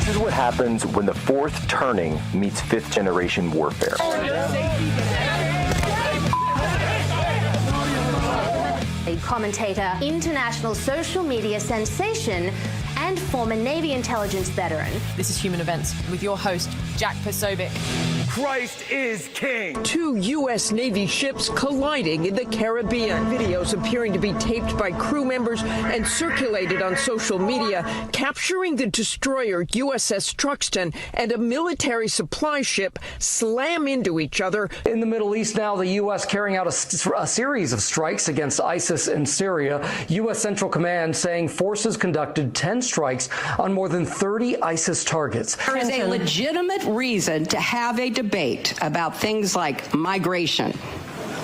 This is what happens when the fourth turning meets fifth generation warfare. A commentator, international social media sensation, and former Navy intelligence veteran. This is Human Events with your host, Jack Posobiec. Christ is king. Two U.S. Navy ships colliding in the Caribbean. Videos appearing to be taped by crew members and circulated on social media, capturing the destroyer USS Truxtun and a military supply ship slam into each other. In the Middle East now, the U.S. carrying out a series of strikes against ISIS in Syria. U.S. Central Command saying forces conducted 10 strikes on more than 30 ISIS targets. There is a legitimate reason to have a debate about things like migration.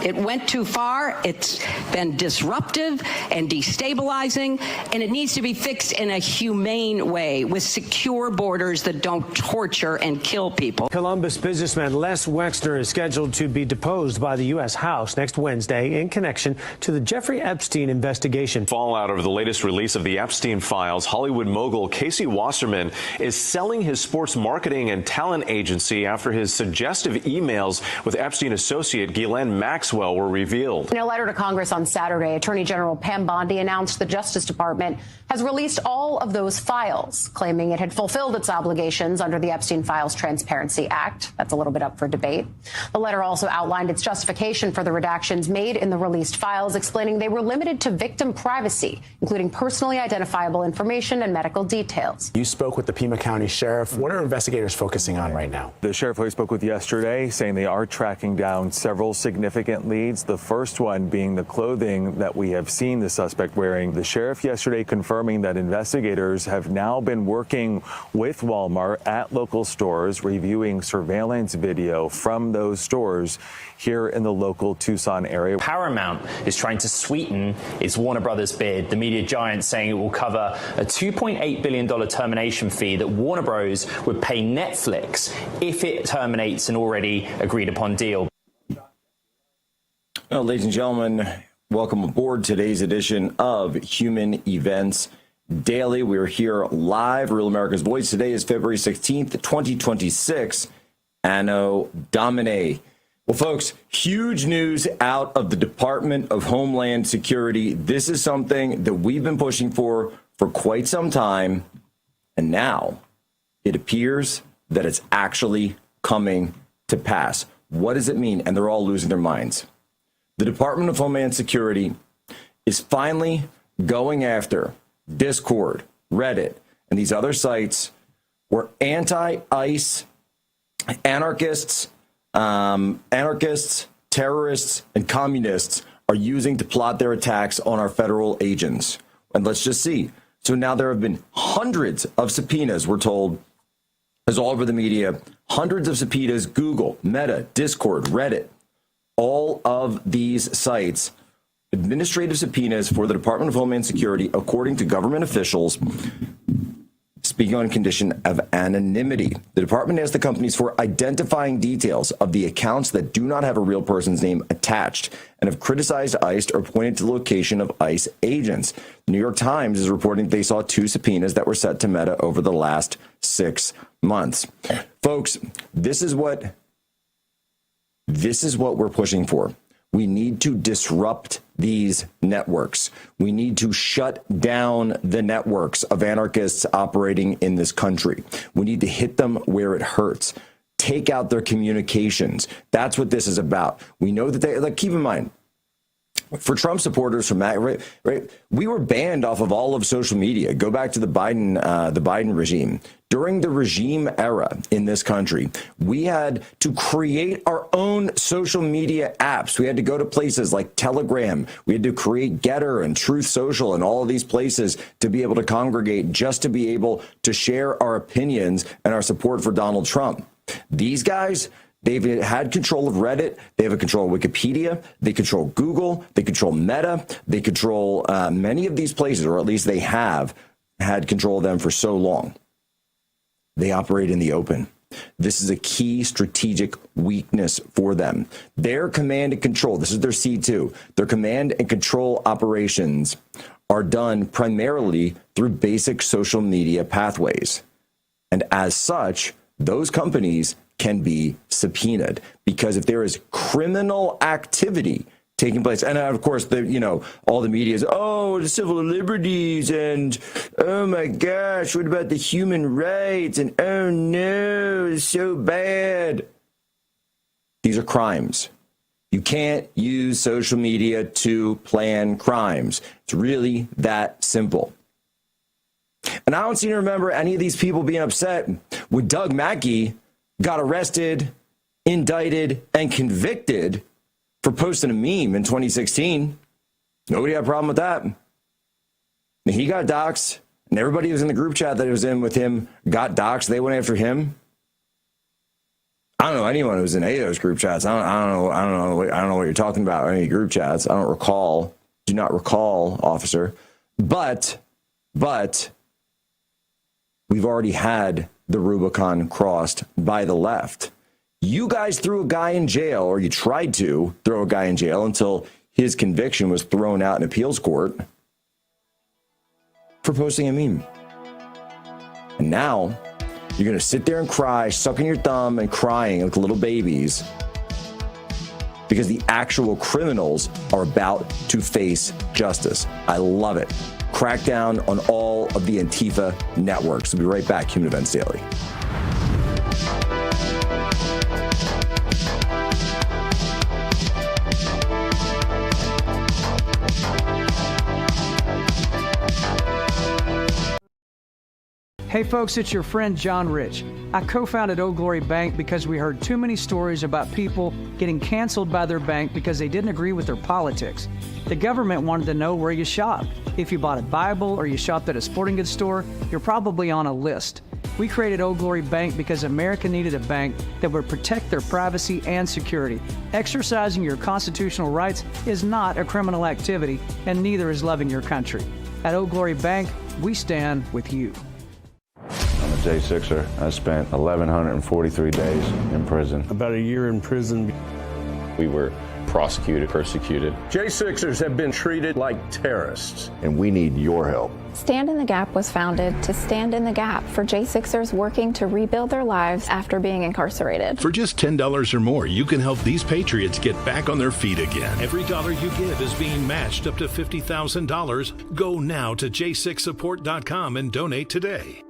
It went too far, it's been disruptive and destabilizing, and it needs to be fixed in a humane way with secure borders that don't torture and kill people. Columbus businessman Les Wexner is scheduled to be deposed by the U.S. House next Wednesday in connection to the Jeffrey Epstein investigation. Fallout of the latest release of the Epstein files, Hollywood mogul Casey Wasserman is selling his sports marketing and talent agency after his suggestive emails with Epstein associate Ghislaine Maxwell were revealed. In a letter to Congress on Saturday, Attorney General Pam Bondi announced the Justice Department has released all of those files, claiming it had fulfilled its obligations under the Epstein Files Transparency Act. That's a little bit up for debate. The letter also outlined its justification for the redactions made in the released files, explaining they were limited to victim privacy, including personally identifiable information and medical details. You spoke with the Pima County Sheriff. What are investigators focusing on right now? The sheriff I spoke with yesterday saying they are tracking down several significant leads, the first one being the clothing that we have seen the suspect wearing. The sheriff yesterday confirming that investigators have now been working with Walmart at local stores, reviewing surveillance video from those stores here in the local Tucson area. Paramount is trying to sweeten its Warner Brothers bid, the media giant saying it will cover a $2.8 billion termination fee that Warner Bros. Would pay Netflix if it terminates an already agreed upon deal. Well, ladies and gentlemen, welcome aboard today's edition of Human Events Daily. We're here live, Real America's Voice. Today is February 16th, 2026, Anno Domini. Well, folks, huge news out of the Department of Homeland Security. This is something that we've been pushing for quite some time, and now it appears that it's actually coming to pass. What does it mean? And they're all losing their minds. The Department of Homeland Security is finally going after Discord, Reddit, and these other sites where anti-ICE anarchists, terrorists, and communists are using to plot their attacks on our federal agents. And let's just see. So now there have been hundreds of subpoenas, we're told, as all over the media, hundreds of subpoenas, Google, Meta, Discord, Reddit, all of these sites, administrative subpoenas for the Department of Homeland Security, according to government officials, speaking on condition of anonymity. The department asked the companies for identifying details of the accounts that do not have a real person's name attached and have criticized ICE or pointed to the location of ICE agents. The New York Times is reporting they saw 2 subpoenas that were sent to Meta over the last 6 months. Folks, this is what we're pushing for. We need to disrupt these networks. We need to shut down the networks of anarchists operating in this country. We need to hit them where it hurts. Take out their communications. That's what this is about. We know that they, like, keep in mind, for Trump supporters, right, we were banned off of all of social media. Go back to the Biden regime. During the regime era in this country, we had to create our own social media apps. We had to go to places like Telegram. We had to create Getter and Truth Social and all of these places to be able to congregate, just to be able to share our opinions and our support for Donald Trump. These guys, they've had control of Reddit. They have a control of Wikipedia. They control Google. They control Meta. They control many of these places, or at least they have had control of them for so long. They operate in the open. This is a key strategic weakness for them. Their command and control, this is their C2, their command and control operations are done primarily through basic social media pathways. And as such, those companies can be subpoenaed, because if there is criminal activity taking place, and of course, all the media is, oh, the civil liberties, and oh my gosh, what about the human rights, and oh no, it's so bad. These are crimes. You can't use social media to plan crimes. It's really that simple. And I don't seem to remember any of these people being upset when Doug Mackey got arrested, indicted, and convicted for posting a meme in 2016. Nobody had a problem with that. And he got doxxed, and everybody who was in the group chat that was in with him got doxxed. They went after him. I don't know anyone who was in any of those group chats. I don't know what you're talking about, or any group chats. I do not recall, officer. But we've already had the Rubicon crossed by the left. You guys threw a guy in jail, or you tried to throw a guy in jail until his conviction was thrown out in appeals court for posting a meme. And now you're going to sit there and cry, sucking your thumb and crying like little babies, because the actual criminals are about to face justice. I love it. Crack down on all of the Antifa networks. We'll be right back. Human Events Daily. Hey folks, it's your friend John Rich. I co-founded Old Glory Bank because we heard too many stories about people getting canceled by their bank because they didn't agree with their politics. The government wanted to know where you shopped. If you bought a Bible or you shopped at a sporting goods store, you're probably on a list. We created Old Glory Bank because America needed a bank that would protect their privacy and security. Exercising your constitutional rights is not a criminal activity, and neither is loving your country. At Old Glory Bank, we stand with you. I'm a J6er. I spent 1,143 days in prison. About a year in prison. We were prosecuted, persecuted. J6ers have been treated like terrorists. And we need your help. Stand in the Gap was founded to stand in the gap for J6ers working to rebuild their lives after being incarcerated. For just $10 or more, you can help these patriots get back on their feet again. Every dollar you give is being matched up to $50,000. Go now to j6support.com and donate today.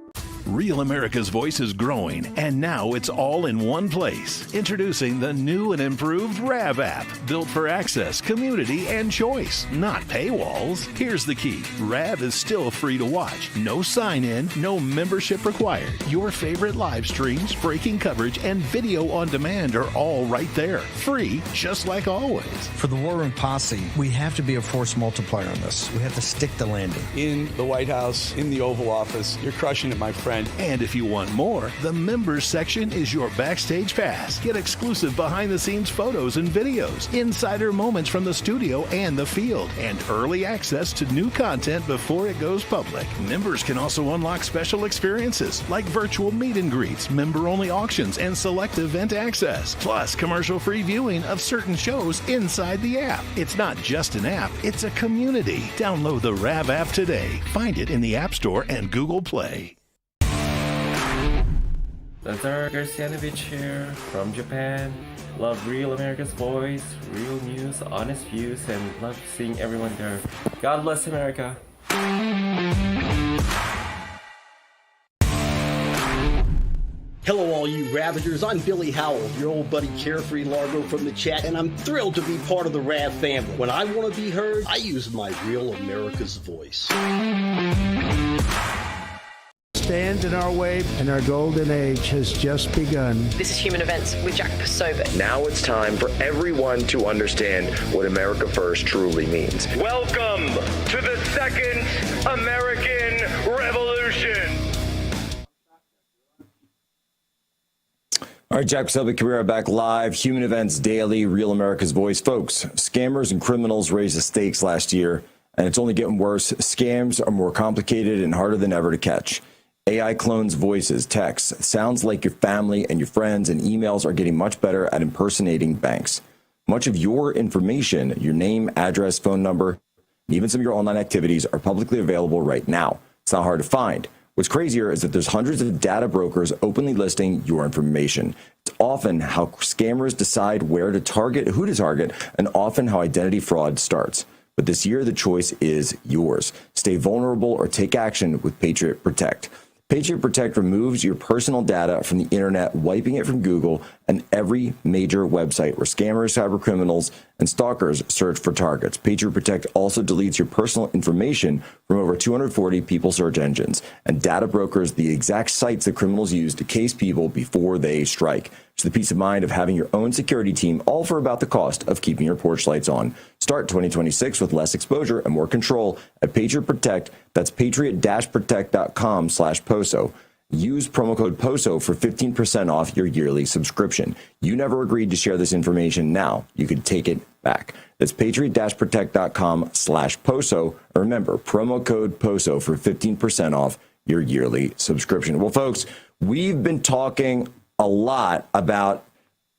Real America's Voice is growing, and now it's all in one place. Introducing the new and improved RAV app, built for access, community, and choice, not paywalls. Here's the key. RAV is still free to watch. No sign-in, no membership required. Your favorite live streams, breaking coverage, and video on demand are all right there. Free, just like always. For the War Room Posse, we have to be a force multiplier on this. We have to stick the landing. In the White House, in the Oval Office, you're crushing it, my friend. And if you want more, the members section is your backstage pass. Get exclusive behind-the-scenes photos and videos, insider moments from the studio and the field, and early access to new content before it goes public. Members can also unlock special experiences like virtual meet and greets, member-only auctions, and select event access, plus commercial-free viewing of certain shows inside the app. It's not just an app, it's a community. Download the RAV app today. Find it in the App Store and Google Play. Lazar Garcianovich here from Japan. Love Real America's Voice, real news, honest views, and love seeing everyone there. God bless America. Hello all you Ravagers, I'm Billy Howell, your old buddy Carefree Largo from the chat, and I'm thrilled to be part of the Rav family. When I want to be heard, I use my Real America's Voice. Stand in our way, and our golden age has just begun. This is Human Events with Jack Posobiec. Now it's time for everyone to understand what America First truly means. Welcome to the Second American Revolution. All right, Jack Posobiec, Career back live. Human Events Daily, Real America's Voice. Folks, scammers and criminals raised the stakes last year, and it's only getting worse. Scams are more complicated and harder than ever to catch. AI clones voices, texts, sounds like your family and your friends, and emails are getting much better at impersonating banks. Much of your information, your name, address, phone number, and even some of your online activities are publicly available right now. It's not hard to find. What's crazier is that there's hundreds of data brokers openly listing your information. It's often how scammers decide where to target, who to target, and often how identity fraud starts. But this year, the choice is yours. Stay vulnerable or take action with Patriot Protect. Patriot Protect removes your personal data from the internet, wiping it from Google and every major website where scammers, cyber criminals, and stalkers search for targets. Patriot Protect also deletes your personal information from over 240 people search engines and data brokers, the exact sites that criminals use to case people before they strike. It's the peace of mind of having your own security team, all for about the cost of keeping your porch lights on. Start 2026 with less exposure and more control at Patriot Protect. That's patriot-protect.com/POSO. Use promo code POSO for 15% off your yearly subscription. You never agreed to share this information. Now you can take it back. That's patriot-protect.com/POSO. Remember, promo code POSO for 15% off your yearly subscription. Well, folks, we've been talking a lot about,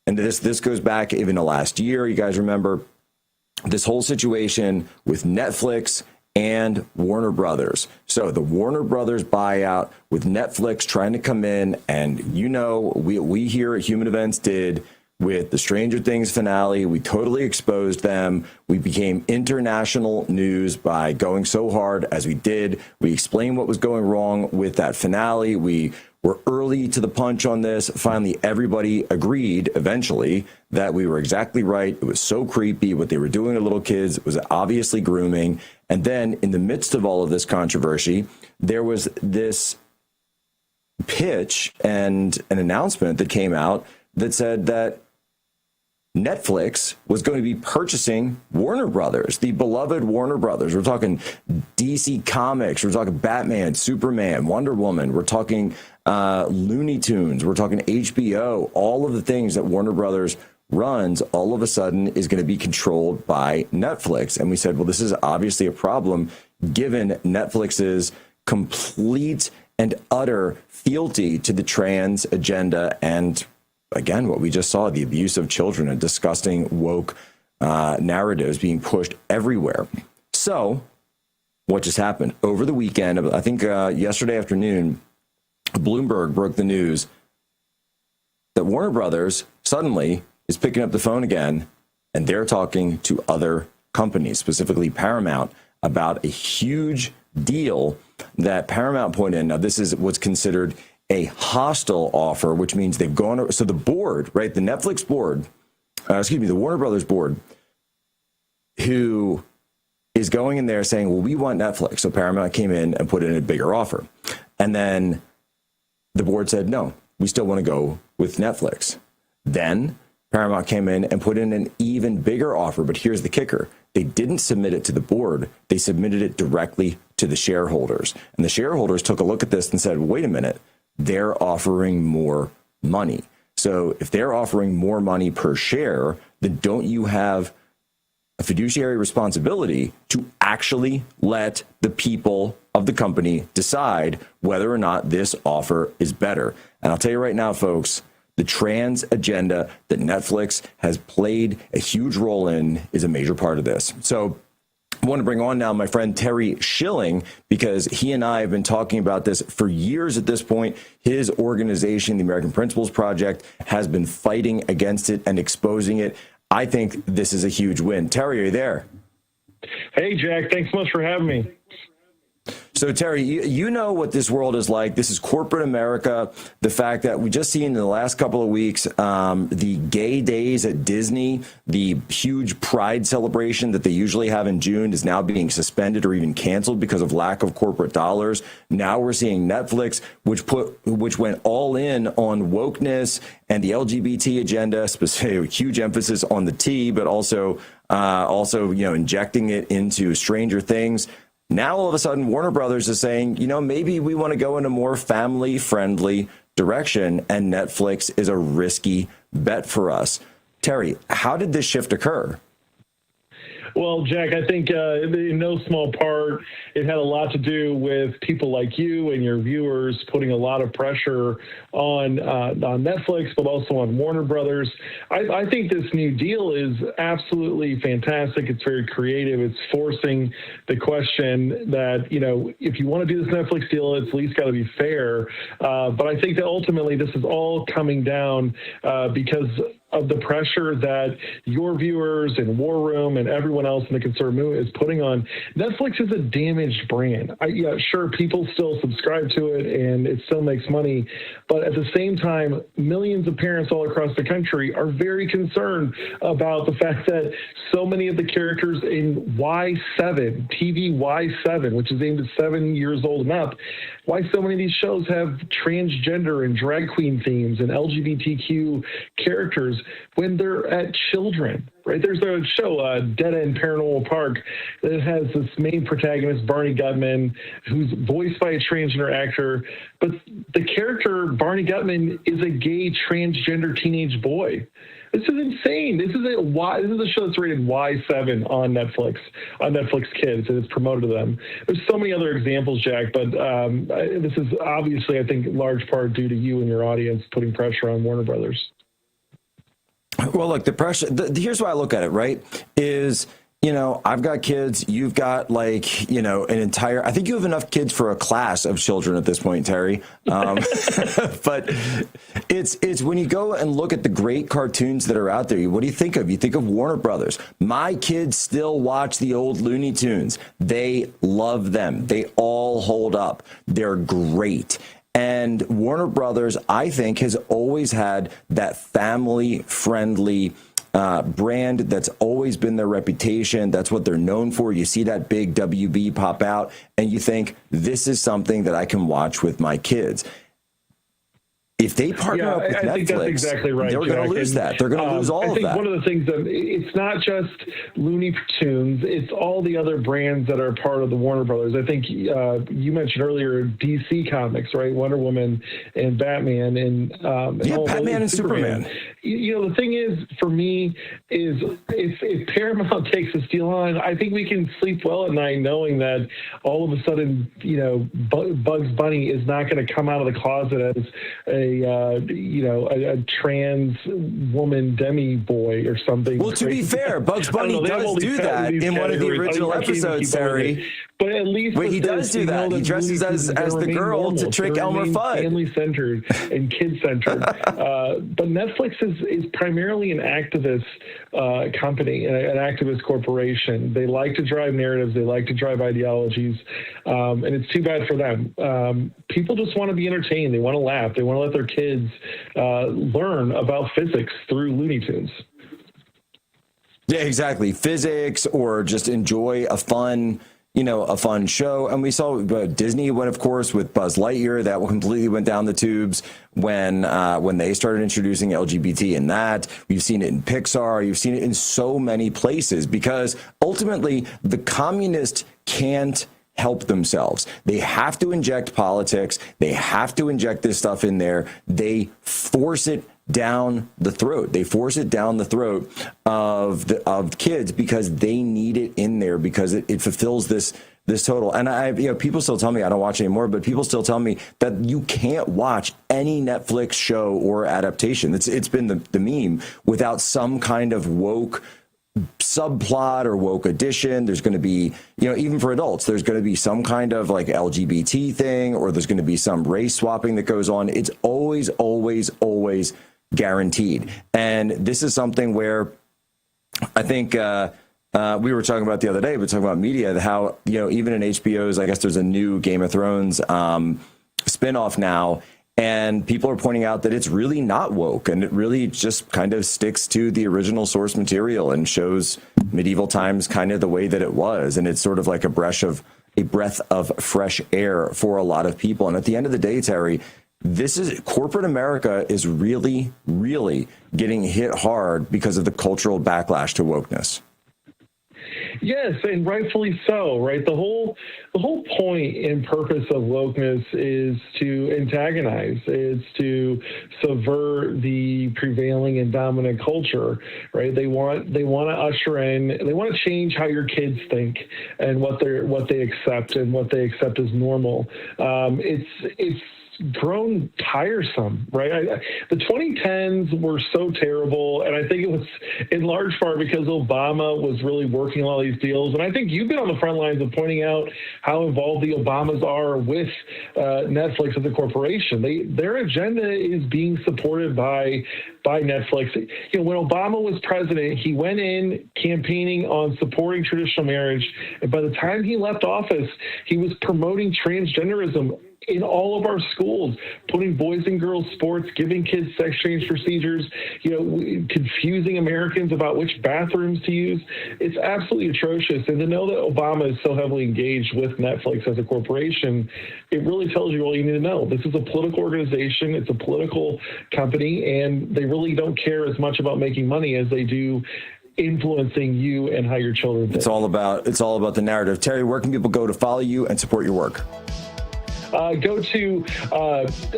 and this goes back even to last year. You guys remember this whole situation with Netflix and Warner Brothers. So the Warner Brothers buyout with Netflix trying to come in, and we here at Human Events did with the Stranger Things finale. We totally exposed them. We became international news by going so hard as we did. We explained what was going wrong with that finale. We were early to the punch on this. Finally, everybody agreed eventually that we were exactly right. It was so creepy what they were doing to little kids. It was obviously grooming. And then in the midst of all of this controversy, there was this pitch and an announcement that came out that said that Netflix was going to be purchasing Warner Brothers, the beloved Warner Brothers. We're talking DC Comics. We're talking Batman, Superman, Wonder Woman. We're talking Looney Tunes. We're talking HBO. All of the things that Warner Brothers runs all of a sudden is going to be controlled by Netflix. And we said, well, this is obviously a problem given Netflix's complete and utter fealty to the trans agenda and, again, what we just saw, the abuse of children and disgusting woke narratives being pushed everywhere. So what just happened? Over the weekend, I think yesterday afternoon, Bloomberg broke the news that Warner Brothers suddenly is picking up the phone again, and they're talking to other companies, specifically Paramount, about a huge deal that Paramount put in. Now, this is what's considered a hostile offer, which means they've gone. So the board, right, the Netflix board, the Warner Brothers board, who is going in there saying, well, we want Netflix. So Paramount came in and put in a bigger offer. And then the board said, no, we still want to go with Netflix. Then Paramount came in and put in an even bigger offer. But here's the kicker. They didn't submit it to the board. They submitted it directly to the shareholders. And the shareholders took a look at this and said, wait a minute, they're offering more money. So if they're offering more money per share, then don't you have a fiduciary responsibility to actually let the people of the company decide whether or not this offer is better? And I'll tell you right now, folks, the trans agenda that Netflix has played a huge role in is a major part of this. So I want to bring on now my friend Terry Schilling, because he and I have been talking about this for years at this point. His organization, the American Principles Project, has been fighting against it and exposing it. I think this is a huge win. Terry, are you there? Hey, Jack. Thanks so much for having me. So, Terry, you know what this world is like. This is corporate America. The fact that we just seen in the last couple of weeks, the gay days at Disney, the huge pride celebration that they usually have in June is now being suspended or even canceled because of lack of corporate dollars. Now we're seeing Netflix, which went all in on wokeness and the LGBT agenda, specific huge emphasis on the T, but also injecting it into Stranger Things. Now, all of a sudden, Warner Brothers is saying, maybe we want to go in a more family-friendly direction, and Netflix is a risky bet for us. Terry, how did this shift occur? Well, Jack, I think in no small part, it had a lot to do with people like you and your viewers putting a lot of pressure on Netflix, but also on Warner Brothers. I think this new deal is absolutely fantastic. It's very creative. It's forcing the question that, if you want to do this Netflix deal, it's at least got to be fair. But I think that ultimately this is all coming down because of the pressure that your viewers and War Room and everyone else in the conservative movement is putting on. Netflix is a damaged brand. Sure, people still subscribe to it and it still makes money, but at the same time, millions of parents all across the country are very concerned about the fact that so many of the characters in Y7, TV Y7, which is aimed at 7 years old and up, why so many of these shows have transgender and drag queen themes and LGBTQ characters when they're at children, right? There's a show, Dead End Paranormal Park, that has this main protagonist, Barney Gutman, who's voiced by a transgender actor, but the character, Barney Gutman, is a gay transgender teenage boy. This is insane. This is a show that's rated Y7 on Netflix Kids, and it's promoted to them. There's so many other examples, Jack, but this is obviously, I think, in large part due to you and your audience putting pressure on Warner Brothers. Well, look, the pressure, here's why I look at it, right, is, I've got kids, you've got an entire, I think you have enough kids for a class of children at this point, Terry. But it's when you go and look at the great cartoons that are out there, what do you think of? You think of Warner Brothers. My kids still watch the old Looney Tunes. They love them. They all hold up. They're great. And Warner Brothers, I think, has always had that family-friendly brand. That's always been their reputation. That's what they're known for. You see that big WB pop out, and you think, this is something that I can watch with my kids. If they partner up with Netflix, think that's exactly right, they're going to lose that. They're going to lose all of that. I think one of the things that it's not just Looney Tunes, it's all the other brands that are part of the Warner Brothers. I think you mentioned earlier DC Comics, right? Wonder Woman and Batman and Batman and Superman. The thing is, for me, is if Paramount takes this deal on, I think we can sleep well at night knowing that all of a sudden, Bugs Bunny is not going to come out of the closet as a trans woman demi boy or something. Well, to be fair, Bugs Bunny does do that in one of the original episodes, Terry. But at least he does do that. He dresses as the girl to trick Elmer Fudd. Family-centered and kid-centered. But Netflix is primarily an activist company, an activist corporation. They like to drive narratives. They like to drive ideologies. And it's too bad for them. People just want to be entertained. They want to laugh. They want to let their kids learn about physics through Looney Tunes. Yeah, exactly. Physics, or just enjoy a fun show. And we saw Disney went, of course, with Buzz Lightyear. That completely went down the tubes when they started introducing LGBT in that. We've seen it in Pixar. You've seen it in so many places, because ultimately the communists can't help themselves. They have to inject politics. They have to inject this stuff in there. They force it down the throat. They force it down the throat of kids because they need it in there, because it fulfills this total. And people still tell me, I don't watch anymore, but people still tell me that you can't watch any Netflix show or adaptation. It's been the meme without some kind of woke subplot or woke addition. There's going to be, even for adults, there's going to be some kind of LGBT thing, or there's going to be some race swapping that goes on. It's always, always, always guaranteed. And this is something where I think we were talking about the other day, but talking about media, how, even in HBO's, I guess there's a new Game of Thrones spinoff now. And people are pointing out that it's really not woke, and it really just kind of sticks to the original source material and shows medieval times kind of the way that it was. And it's sort of like a breath of fresh air for a lot of people. And at the end of the day, Terry, corporate America is really, really getting hit hard because of the cultural backlash to wokeness. Yes, and rightfully so, right? The whole point and purpose of wokeness is to antagonize, is to subvert the prevailing and dominant culture, right? They want to usher in, they want to change how your kids think and what they accept and what they accept as normal. It's grown tiresome, right? The 2010s were so terrible, and I think it was in large part because Obama was really working on all these deals. And I think you've been on the front lines of pointing out how involved the Obamas are with Netflix as a corporation. Their agenda is being supported by Netflix. You know, when Obama was president, he went in campaigning on supporting traditional marriage, and by the time he left office, he was promoting transgenderism in all of our schools, putting boys and girls sports, giving kids sex change procedures, confusing Americans about which bathrooms to use. It's absolutely atrocious. And to know that Obama is so heavily engaged with Netflix as a corporation, it really tells you all you need to know. This is a political organization. It's a political company, and they really don't care as much about making money as they do influencing you and how your children think. It's all about the narrative. Terry, where can people go to follow you and support your work? Go to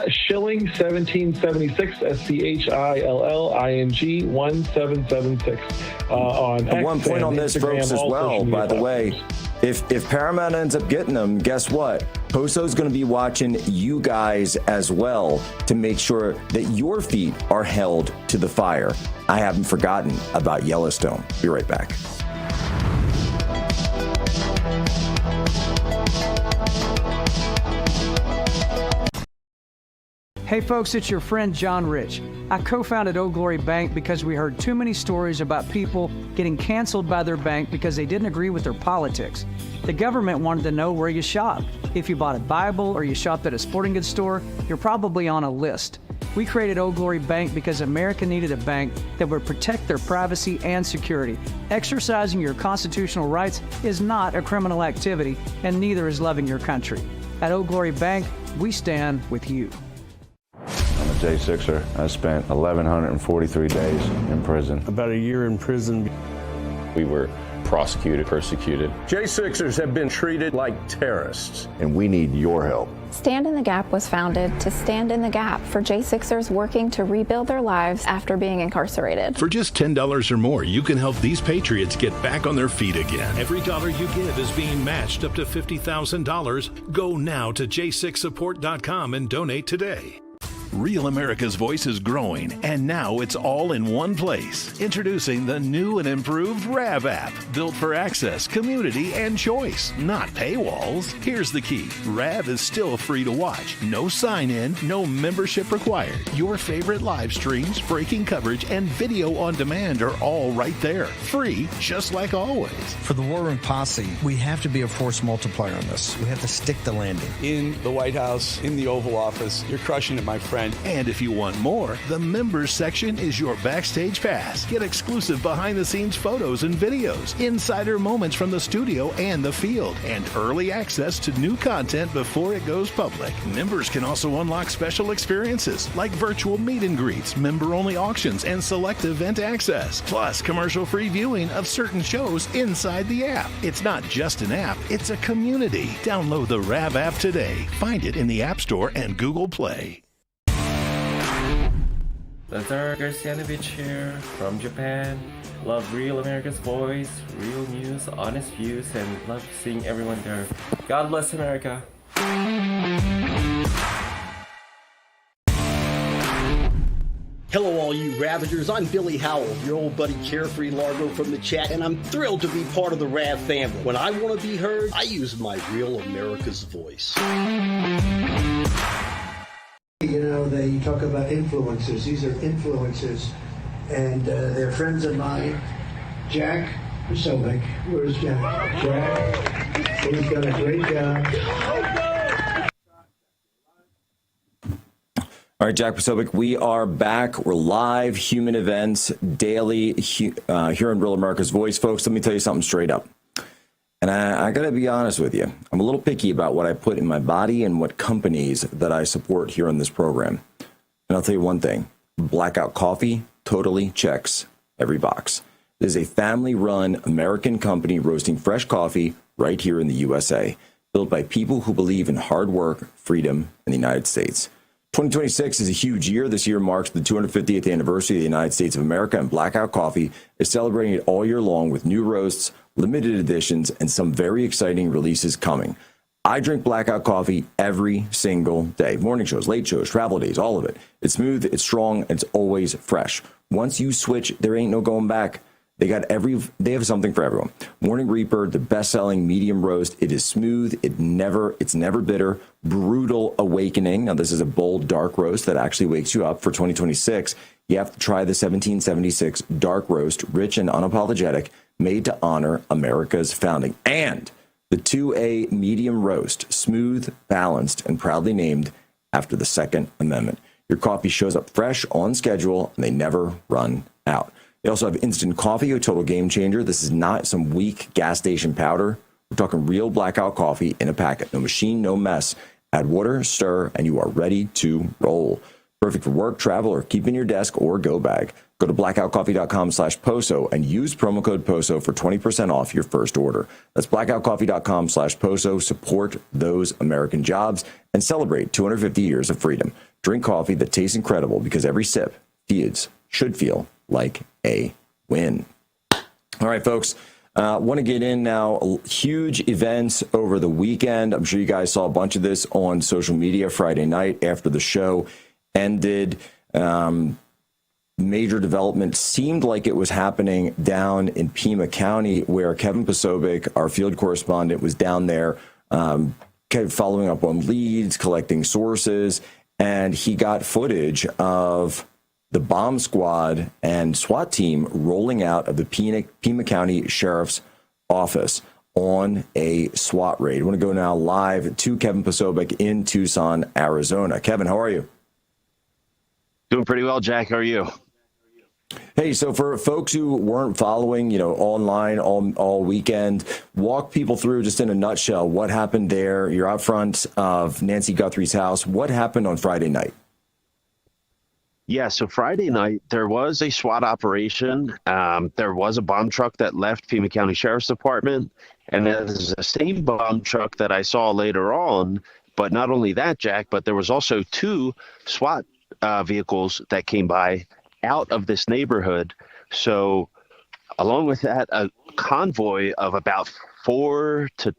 Shilling 1776, SCHILLING 1776 on X. One point on this, Instagram, folks, as well, by the way. If Paramount ends up getting them, guess what? Poso's going to be watching you guys as well to make sure that your feet are held to the fire. I haven't forgotten about Yellowstone. Be right back. Hey folks, it's your friend John Rich. I co-founded Old Glory Bank because we heard too many stories about people getting canceled by their bank because they didn't agree with their politics. The government wanted to know where you shopped. If you bought a Bible or you shopped at a sporting goods store, you're probably on a list. We created Old Glory Bank because America needed a bank that would protect their privacy and security. Exercising your constitutional rights is not a criminal activity, and neither is loving your country. At Old Glory Bank, we stand with you. I'm a J6er. I spent 1,143 days in prison. About a year in prison. We were prosecuted, persecuted. J6ers have been treated like terrorists. And we need your help. Stand in the Gap was founded to stand in the gap for J6ers working to rebuild their lives after being incarcerated. For just $10 or more, you can help these patriots get back on their feet again. Every dollar you give is being matched up to $50,000. Go now to j6support.com and donate today. Real America's Voice is growing, and now it's all in one place. Introducing the new and improved RAV app, built for access, community, and choice, not paywalls. Here's the key. RAV is still free to watch. No sign-in, no membership required. Your favorite live streams, breaking coverage, and video on demand are all right there. Free, just like always. For the War Room Posse, we have to be a force multiplier on this. We have to stick the landing. In the White House, in the Oval Office, you're crushing it, my friend. And if you want more, the members section is your backstage pass. Get exclusive behind-the-scenes photos and videos, insider moments from the studio and the field, and early access to new content before it goes public. Members can also unlock special experiences like virtual meet and greets, member-only auctions, and select event access, plus commercial-free viewing of certain shows inside the app. It's not just an app, it's a community. Download the RAV app today. Find it in the App Store and Google Play. Lazar Garcianovich here from Japan. Love Real America's Voice, real news, honest views, and love seeing everyone there. God bless America. Hello, all you Ravagers. I'm Billy Howell, your old buddy Carefree Largo from the chat, and I'm thrilled to be part of the Rav family. When I want to be heard, I use my Real America's Voice. You know, you talk about influencers. These are influencers, and they're friends of mine. Jack Posobiec. Where's Jack? Jack, he's done a great job. All right, Jack Posobiec, we are back. We're live, human events, daily, here in Real America's Voice. Folks, let me tell you something straight up. And I got to be honest with you. I'm a little picky about what I put in my body and what companies that I support here on this program. And I'll tell you one thing. Blackout Coffee totally checks every box. This is a family-run American company roasting fresh coffee right here in the USA, built by people who believe in hard work, freedom, and the United States. 2026 is a huge year. This year marks the 250th anniversary of the United States of America, and Blackout Coffee is celebrating it all year long with new roasts, limited editions, and some very exciting releases coming. I drink Blackout Coffee every single day. Morning shows, late shows, travel days, all of it. It's smooth, it's strong, and it's always fresh. Once you switch, there ain't no going back. They have something for everyone. Morning Reaper, the best-selling medium roast. It is smooth. It's never bitter. Brutal Awakening. Now, this is a bold, dark roast that actually wakes you up for 2026. You have to try the 1776 dark roast, rich and unapologetic, made to honor America's founding. And the 2A medium roast, smooth, balanced, and proudly named after the Second Amendment. Your coffee shows up fresh, on schedule, and they never run out. They also have instant coffee, a total game changer. This is not some weak gas station powder. We're talking real Blackout coffee in a packet. No machine, no mess. Add water, stir, and you are ready to roll. Perfect for work, travel, or keep in your desk or go bag. Go to blackoutcoffee.com/POSO and use promo code POSO for 20% off your first order. That's blackoutcoffee.com/POSO. Support those American jobs and celebrate 250 years of freedom. Drink coffee that tastes incredible because every sip should feel like a win. All right, folks. Want to get in now. Huge events over the weekend. I'm sure you guys saw a bunch of this on social media Friday night after the show ended. Major development seemed like it was happening down in Pima County, where Kevin Posobiec, our field correspondent, was down there following up on leads, collecting sources, and he got footage of the bomb squad and SWAT team rolling out of the Pima County Sheriff's Office on a SWAT raid. I want to go now live to Kevin Posobiec in Tucson, Arizona. Kevin, how are you? Doing pretty well, Jack. How are you? Hey, so for folks who weren't following, online all weekend, walk people through just in a nutshell what happened there. You're out front of Nancy Guthrie's house. What happened on Friday night? Yeah, so Friday night, there was a SWAT operation. There was a bomb truck that left Pima County Sheriff's Department, and that is the same bomb truck that I saw later on. But not only that, Jack, but there was also two SWAT vehicles that came by out of this neighborhood. So along with that, a convoy of about 4 to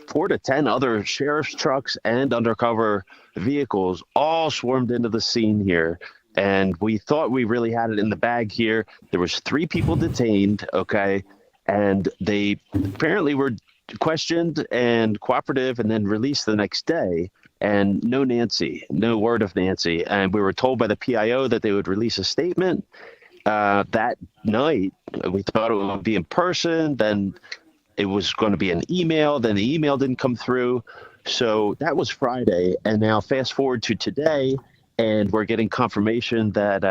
10 other sheriff's trucks and undercover vehicles all swarmed into the scene here. And we thought we really had it in the bag here. There was 3 people detained, okay, and they apparently were questioned and cooperative and then released the next day. And no word of Nancy. And we were told by the PIO that they would release a statement that night. We thought it would be in person. Then it was going to be an email. Then the email didn't come through. So that was Friday. And now fast forward to today, and we're getting confirmation that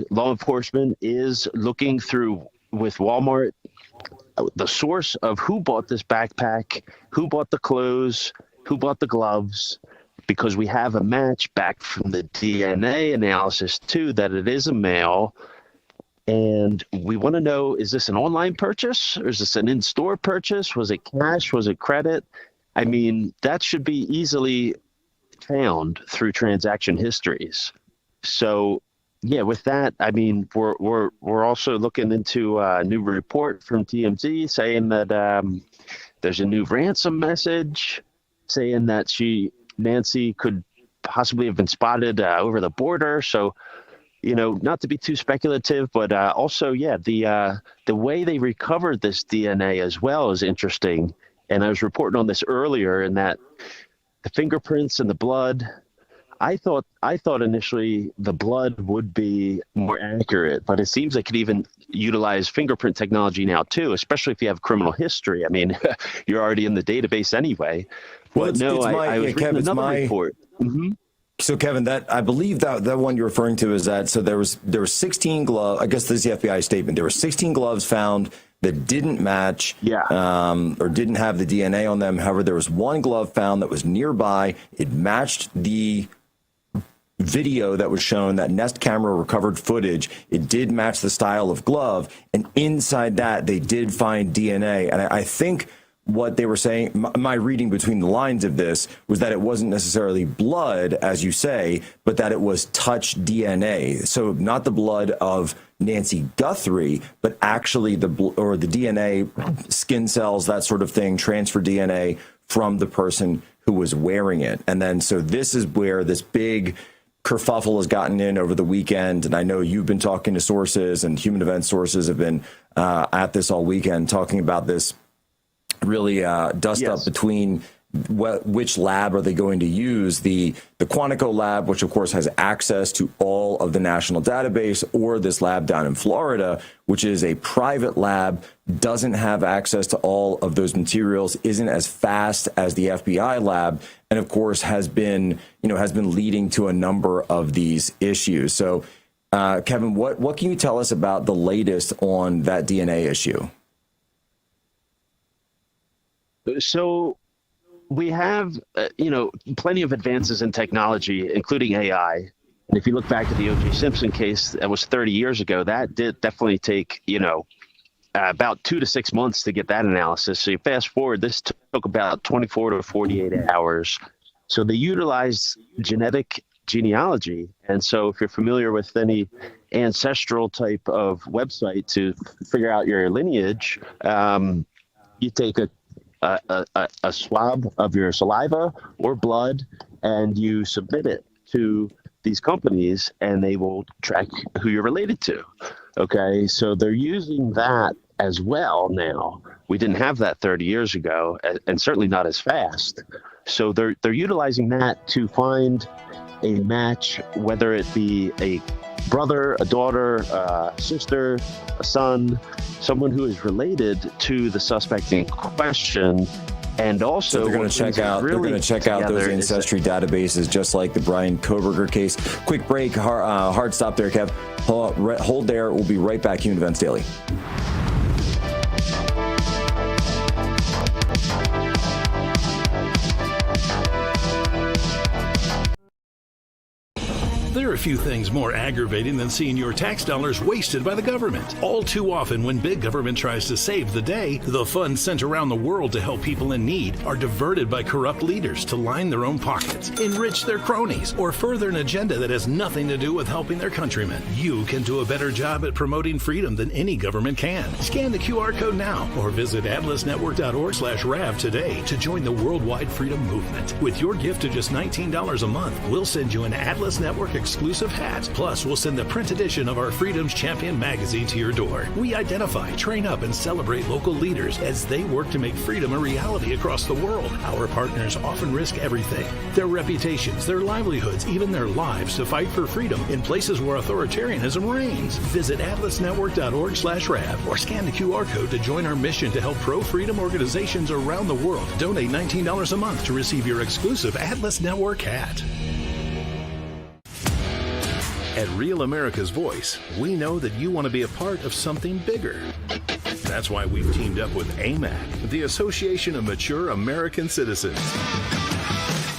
law enforcement is looking through with Walmart the source of who bought this backpack, who bought the clothes, who bought the gloves, because we have a match back from the DNA analysis too that it is a male. And we want to know, is this an online purchase or is this an in-store purchase? Was it cash? Was it credit? I mean, that should be easily found through transaction histories. So yeah, with that, I mean, we're also looking into a new report from TMZ saying that there's a new ransom message saying that Nancy could possibly have been spotted over the border. So, not to be too speculative, but also, yeah, the way they recovered this DNA as well is interesting. And I was reporting on this earlier, in that the fingerprints and the blood, I thought initially the blood would be more accurate, but it seems they could even utilize fingerprint technology now too, especially if you have criminal history. I mean, you're already in the database anyway. Well, I was reading another report. Mm-hmm. So, Kevin, I believe that one you're referring to is that, so there were 16 gloves. I guess this is the FBI statement. There were 16 gloves found that didn't match, or didn't have the DNA on them. However, there was one glove found that was nearby. It matched the video that was shown, that Nest camera recovered footage. It did match the style of glove, and inside that they did find DNA. And I think what they were saying, my reading between the lines of this, was that it wasn't necessarily blood, as you say, but that it was touch DNA. So not the blood of Nancy Guthrie, but actually the DNA, skin cells, that sort of thing, transfer DNA from the person who was wearing it. And then so this is where this big kerfuffle has gotten in over the weekend. And I know you've been talking to sources, and Human Events sources have been at this all weekend, talking about this really dust up between which lab are they going to use, the Quantico lab, which of course has access to all of the national database, or this lab down in Florida, which is a private lab, doesn't have access to all of those materials, isn't as fast as the FBI lab, and of course has been leading to a number of these issues. So Kevin, what can you tell us about the latest on that DNA issue? So we have, plenty of advances in technology, including AI. And if you look back at the O.J. Simpson case, that was 30 years ago, that did definitely take, about 2 to 6 months to get that analysis. So you fast forward, this took about 24 to 48 hours. So they utilized genetic genealogy. And so if you're familiar with any ancestral type of website to figure out your lineage, you take a swab of your saliva or blood, and you submit it to these companies, and they will track who you're related to. Okay, so they're using that as well now. We didn't have that 30 years ago, and certainly not as fast. So they're utilizing that to find a match, whether it be a brother, a daughter, a sister, a son, someone who is related to the suspect in question. And also, so they're going to check out. They're going to check out those ancestry databases, just like the Brian Koberger case. Quick break. Hard stop there, Kev. Hold there. We'll be right back. Human Events Daily. There are few things more aggravating than seeing your tax dollars wasted by the government. All too often, when big government tries to save the day, the funds sent around the world to help people in need are diverted by corrupt leaders to line their own pockets, enrich their cronies, or further an agenda that has nothing to do with helping their countrymen. You can do a better job at promoting freedom than any government can. Scan the QR code now or visit atlasnetwork.org/RAV today to join the worldwide freedom movement. With your gift of just $19 a month, we'll send you an Atlas Network exclusive hat. Plus, we'll send the print edition of our Freedom's Champion magazine to your door. We identify, train up, and celebrate local leaders as they work to make freedom a reality across the world. Our partners often risk everything: their reputations, their livelihoods, even their lives to fight for freedom in places where authoritarianism reigns. Visit atlasnetwork.org/RAV or scan the QR code to join our mission to help pro-freedom organizations around the world. Donate $19 a month to receive your exclusive Atlas Network hat. At Real America's Voice, we know that you want to be a part of something bigger. That's why we've teamed up with AMAC, the Association of Mature American Citizens,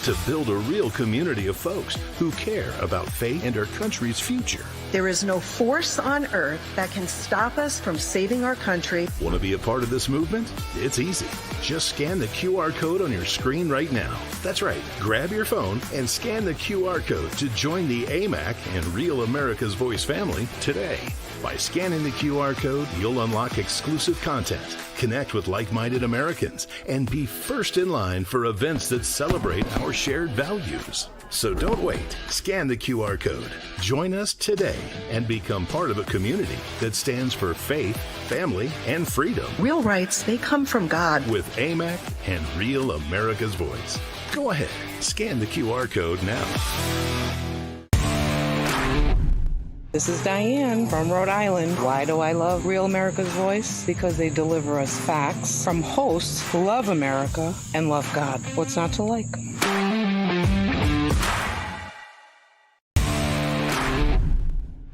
to build a real community of folks who care about faith and our country's future. There is no force on earth that can stop us from saving our country. Want to be a part of this movement? It's easy. Just scan the QR code on your screen right now. That's right. Grab your phone and scan the QR code to join the AMAC and Real America's Voice family today. By scanning the QR code, you'll unlock exclusive content, connect with like-minded Americans, and be first in line for events that celebrate our shared values. So don't wait. Scan the QR code. Join us today and become part of a community that stands for faith, family, and freedom. Real rights, they come from God. With AMAC and Real America's Voice. Go ahead. Scan the QR code now. This is Diane from Rhode Island. Why do I love Real America's Voice? Because they deliver us facts from hosts who love America and love God. What's not to like?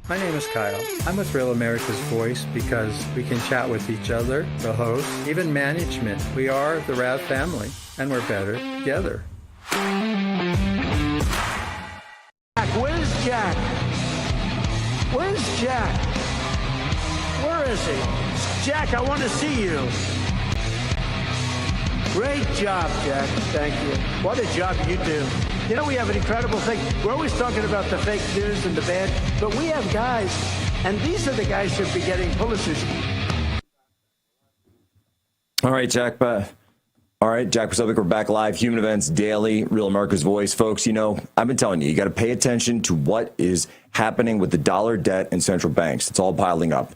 My name is Kyle. I'm with Real America's Voice because we can chat with each other, the hosts, even management. We are the RAV family, and we're better together. is he? Jack, I want to see you. Great job, Jack. Thank you. What a job you do. You know, we have an incredible thing. We're always talking about the fake news and the bad, but we have guys, and these are the guys who should be getting Pulitzers. All right, Jack. All right, Jack Posobiec, we're back live. Human Events Daily, Real America's Voice. Folks, you know, I've been telling you, you got to pay attention to what is happening with the dollar debt and central banks. It's all piling up.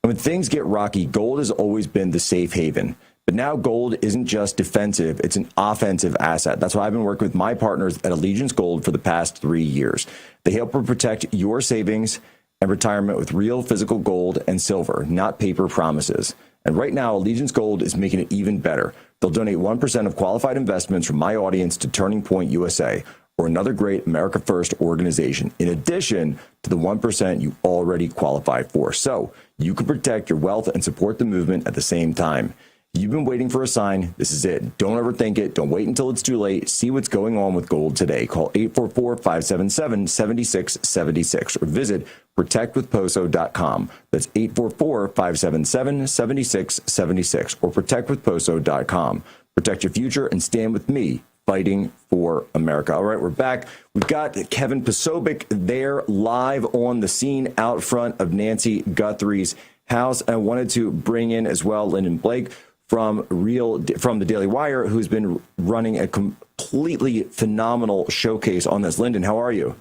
And when things get rocky, gold has always been the safe haven. But now gold isn't just defensive, it's an offensive asset. That's why I've been working with my partners at Allegiance Gold for the past 3 years. They help protect your savings and retirement with real physical gold and silver, not paper promises. And right now, Allegiance Gold is making it even better. They'll donate 1% of qualified investments from my audience to Turning Point USA, or another great America First organization, in addition to the 1% you already qualify for. So you can protect your wealth and support the movement at the same time. You've been waiting for a sign. This is it. Don't overthink it. Don't wait until it's too late. See what's going on with gold today. Call 844-577-7676 or visit protectwithposo.com. That's 844-577-7676 or protectwithposo.com. Protect your future and stand with me fighting for America. All right, we're back. We've got Kevin Posobiec there live on the scene out front of Nancy Guthrie's house. I wanted to bring in as well Lyndon Blake from the Daily Wire, who's been running a completely phenomenal showcase on this. Lyndon, how are you?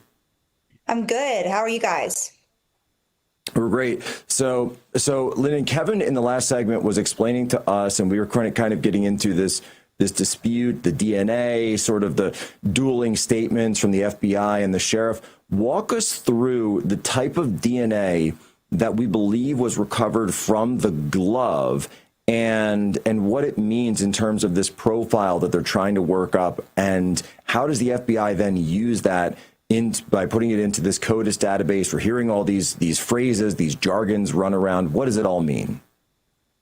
I'm good. How are you guys? We're great. So Lyndon, Kevin in the last segment was explaining to us, and we were kind of getting into this dispute, the DNA, sort of the dueling statements from the FBI and the sheriff. Walk us through the type of DNA that we believe was recovered from the glove and what it means in terms of this profile that they're trying to work up, and how does the FBI then use that by putting it into this CODIS database? We're hearing all these phrases, these jargons run around. What does it all mean?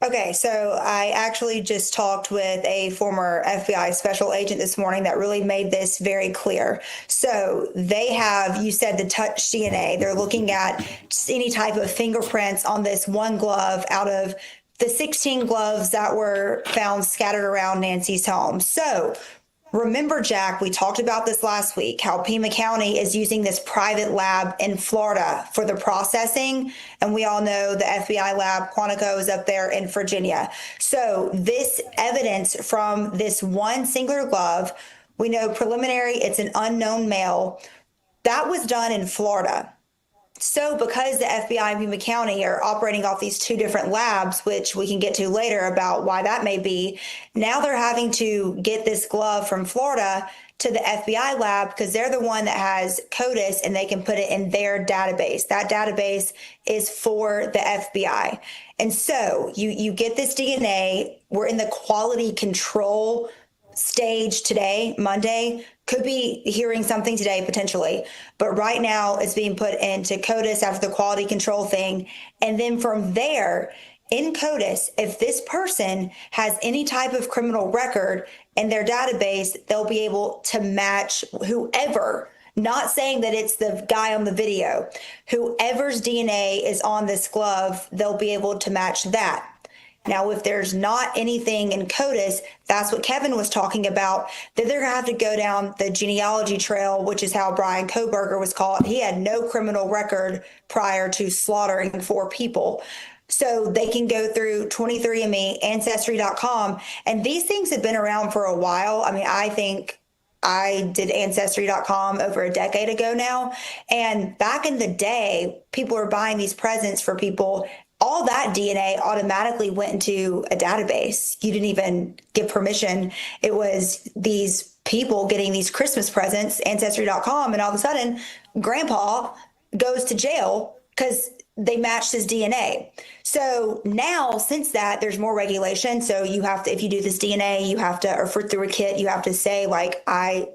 Okay, so I actually just talked with a former FBI special agent this morning that really made this very clear. So they have, you said, the touch DNA. They're looking at any type of fingerprints on this one glove out of the 16 gloves that were found scattered around Nancy's home. So remember, Jack, we talked about this last week, how Pima County is using this private lab in Florida for the processing. And we all know the FBI lab, Quantico, is up there in Virginia. So this evidence from this one singular glove, we know preliminary, it's an unknown male. That was done in Florida. So because the FBI and Pima County are operating off these two different labs, which we can get to later about why that may be, now they're having to get this glove from Florida to the FBI lab because they're the one that has CODIS and they can put it in their database. That database is for the FBI. And so you get this DNA. We're in the quality control stage today, Monday. Could be hearing something today potentially, but right now it's being put into CODIS after the quality control thing. And then from there, in CODIS, if this person has any type of criminal record in their database, they'll be able to match whoever, not saying that it's the guy on the video, whoever's DNA is on this glove, they'll be able to match that. Now, if there's not anything in CODIS, that's what Kevin was talking about, then they're going to have to go down the genealogy trail, which is how Brian Kohberger was caught. He had no criminal record prior to slaughtering 4 people. So they can go through 23andMe, Ancestry.com, and these things have been around for a while. I mean, I think I did Ancestry.com over a decade ago now. And back in the day, people were buying these presents for people. All that DNA automatically went into a database. You didn't even give permission. It was these people getting these Christmas presents, Ancestry.com, and all of a sudden, Grandpa goes to jail because they matched his DNA. So now, since that, there's more regulation. So you have to, if you do this DNA, you have to, or through a kit, you have to say, like, I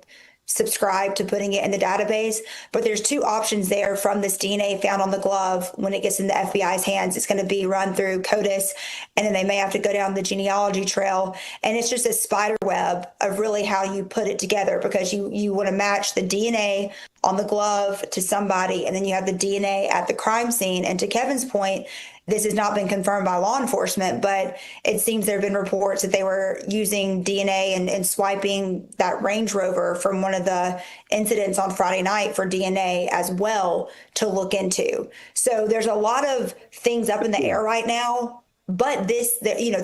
subscribe to putting it in the database. But there's 2 options there from this DNA found on the glove. When it gets in the FBI's hands, it's going to be run through CODIS, and then they may have to go down the genealogy trail. And it's just a spider web of really how you put it together, because you want to match the DNA on the glove to somebody, and then you have the DNA at the crime scene. And to Kevin's point, this has not been confirmed by law enforcement, but it seems there have been reports that they were using DNA and swiping that Range Rover from one of the incidents on Friday night for DNA as well to look into. So there's a lot of things up in the air right now. But this,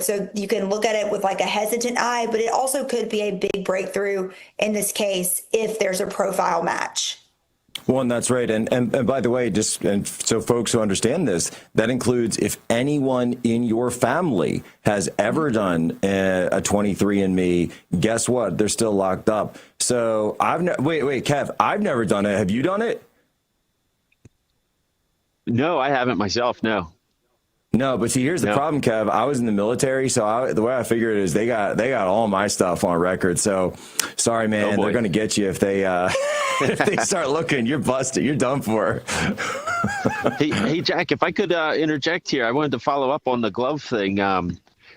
so you can look at it with like a hesitant eye, but it also could be a big breakthrough in this case if there's a profile match. Well, and that's right. And by the way, and so folks who understand this, that includes if anyone in your family has ever done a 23andMe, guess what? They're still locked up. So wait, Kev, I've never done it. Have you done it? No, I haven't myself. No, but see, here's the problem, Kev. I was in the military, so the way I figured it is they got all my stuff on record. So, sorry, man, they're going to get you if they if they start looking. You're busted. You're done for. Hey, Jack, if I could interject here, I wanted to follow up on the glove thing.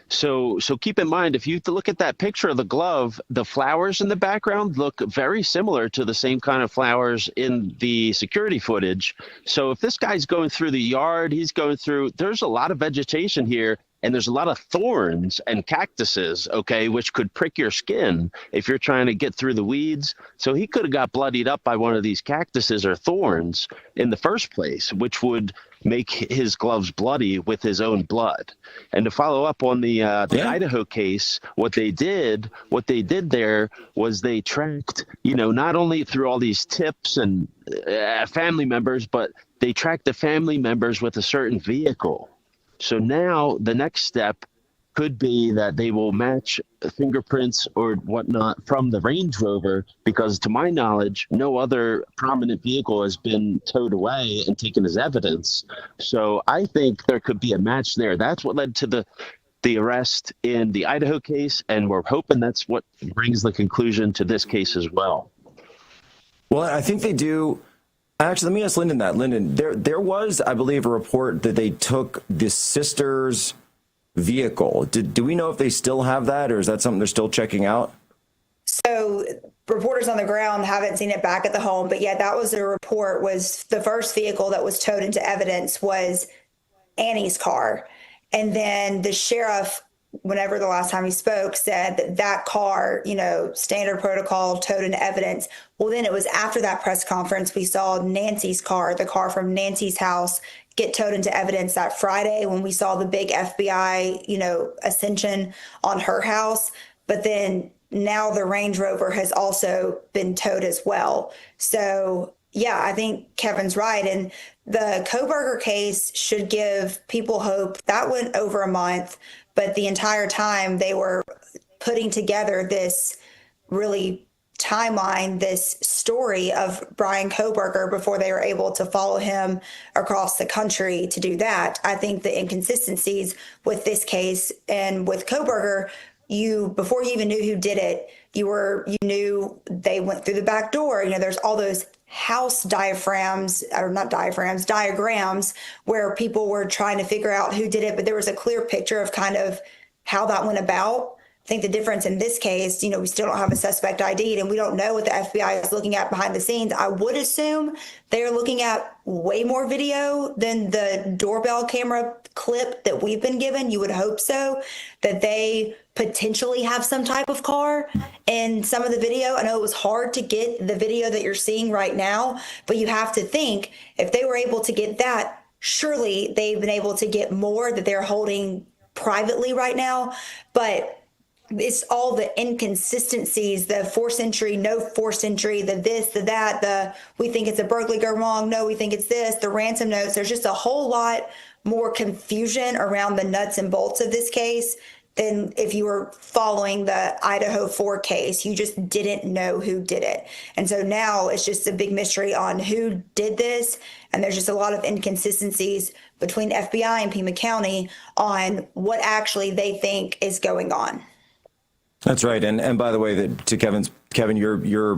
So keep in mind, if you look at that picture of the glove, the flowers in the background look very similar to the same kind of flowers in the security footage. So if this guy's going through the yard, there's a lot of vegetation here, and there's a lot of thorns and cactuses, okay, which could prick your skin if you're trying to get through the weeds. So he could have got bloodied up by one of these cactuses or thorns in the first place, which would make his gloves bloody with his own blood. And to follow up on the Idaho case, what they did there was they tracked, not only through all these tips and family members, but they tracked the family members with a certain vehicle. So now the next step could be that they will match fingerprints or whatnot from the Range Rover, because to my knowledge, no other prominent vehicle has been towed away and taken as evidence. So I think there could be a match there. That's what led to the arrest in the Idaho case, and we're hoping that's what brings the conclusion to this case as well. Well, I think they do. Actually, let me ask Lyndon that. Lyndon, there was, I believe, a report that they took the sister's vehicle. Do we know if they still have that, or is that something they're still checking out? So reporters on the ground haven't seen it back at the home, but yeah, that was a report. Was the first vehicle that was towed into evidence was Annie's car. And then the sheriff, whenever the last time he spoke, said that car, standard protocol, towed into evidence. Well, then it was after that press conference, we saw Nancy's car, the car from Nancy's house, get towed into evidence that Friday when we saw the big FBI, ascension on her house. But then now the Range Rover has also been towed as well. So yeah, I think Kevin's right. And the Kohberger case should give people hope. That went over a month. But the entire time they were putting together this really timeline, this story of Brian Kohberger before they were able to follow him across the country to do that. I think the inconsistencies with this case and with Kohberger, before you even knew who did it, you knew they went through the back door. There's all those house diagrams where people were trying to figure out who did it, but there was a clear picture of kind of how that went about. I think the difference in this case, we still don't have a suspect ID'd, and we don't know what the FBI is looking at behind the scenes. I would assume they're looking at way more video than the doorbell camera clip that we've been given. You would hope so, that they potentially have some type of car in some of the video. I know it was hard to get the video that you're seeing right now, but you have to think if they were able to get that, surely they've been able to get more that they're holding privately right now. But it's all the inconsistencies, the forced entry, no forced entry, the this, the that, we think it's a burglary gone wrong, no, we think it's this, the ransom notes. There's just a whole lot more confusion around the nuts and bolts of this case than if you were following the Idaho 4 case. You just didn't know who did it. And so now it's just a big mystery on who did this. And there's just a lot of inconsistencies between FBI and Pima County on what actually they think is going on. That's right. And by the way, to Kevin's Kevin, you're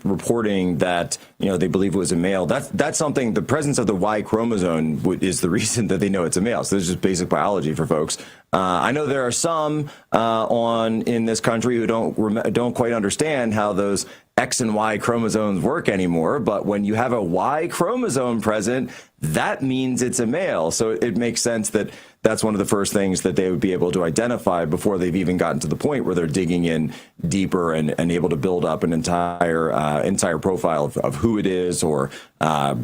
reporting that they believe it was a male. That's something. The presence of the Y chromosome is the reason that they know it's a male. So this is just basic biology for folks. I know there are some in this country who don't quite understand how those X and Y chromosomes work anymore, but when you have a Y chromosome present, that means it's a male. So it makes sense that that's one of the first things that they would be able to identify before they've even gotten to the point where they're digging in deeper and able to build up an entire profile of who it is, or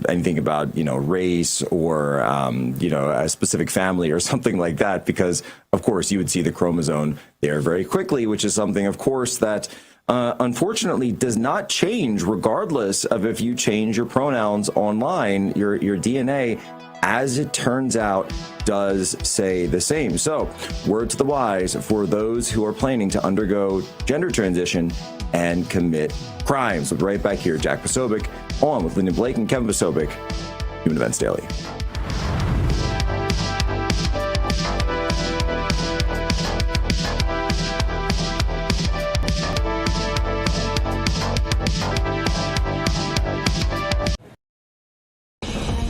anything about race, or a specific family or something like that, because of course you would see the chromosome there very quickly, which is something, of course, that unfortunately does not change regardless of if you change your pronouns online. Your DNA, as it turns out, does say the same. So, word to the wise for those who are planning to undergo gender transition and commit crimes. We'll be right back here. Jack Posobiec on with Lyndon Blake and Kevin Posobiec, Human Events Daily.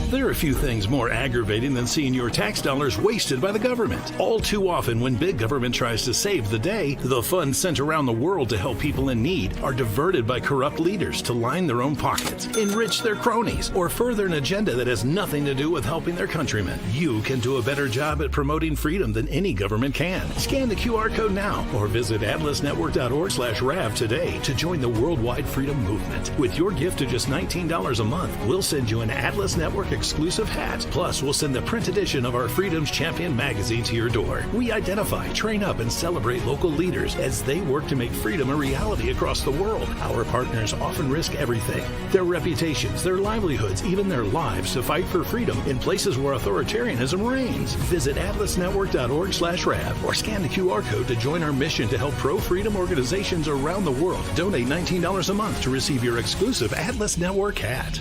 There are few things more aggravating than seeing your tax dollars wasted by the government. All too often, when big government tries to save the day, the funds sent around the world to help people in need are diverted by corrupt leaders to line their own pockets, enrich their cronies, or further an agenda that has nothing to do with helping their countrymen. You can do a better job at promoting freedom than any government can. Scan the QR code now or visit atlasnetwork.org/RAV today to join the worldwide freedom movement. With your gift of just $19 a month, we'll send you an Atlas Network exclusive hat. Plus, we'll send the print edition of our Freedom's Champion magazine to your door. We identify, train up, and celebrate local leaders as they work to make freedom a reality across the world. Our partners often risk everything: their reputations, their livelihoods, even their lives to fight for freedom in places where authoritarianism reigns. Visit atlasnetwork.org/RAV or scan the QR code to join our mission to help pro-freedom organizations around the world. Donate $19 a month to receive your exclusive Atlas Network hat.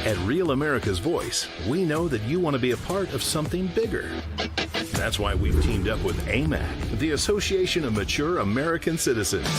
At Real America's Voice, we know that you want to be a part of something bigger. That's why we've teamed up with AMAC, the Association of Mature American Citizens,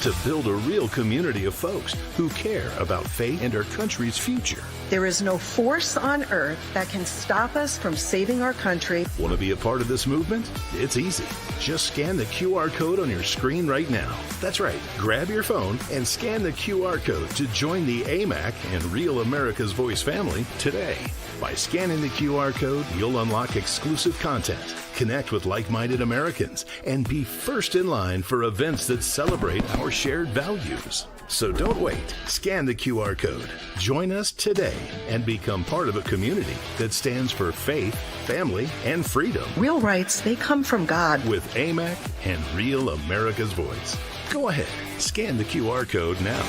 to build a real community of folks who care about faith and our country's future. There is no force on earth that can stop us from saving our country. Want to be a part of this movement? It's easy. Just scan the QR code on your screen right now. That's right. Grab your phone and scan the QR code to join the AMAC and Real America's Voice family today. By scanning the QR code, you'll unlock exclusive content, connect with like-minded Americans, and be first in line for events that celebrate our shared values. So don't wait. Scan the QR code. Join us today and become part of a community that stands for faith, family, and freedom. Real rights, they come from God. With AMAC and Real America's Voice. Go ahead. Scan the QR code now.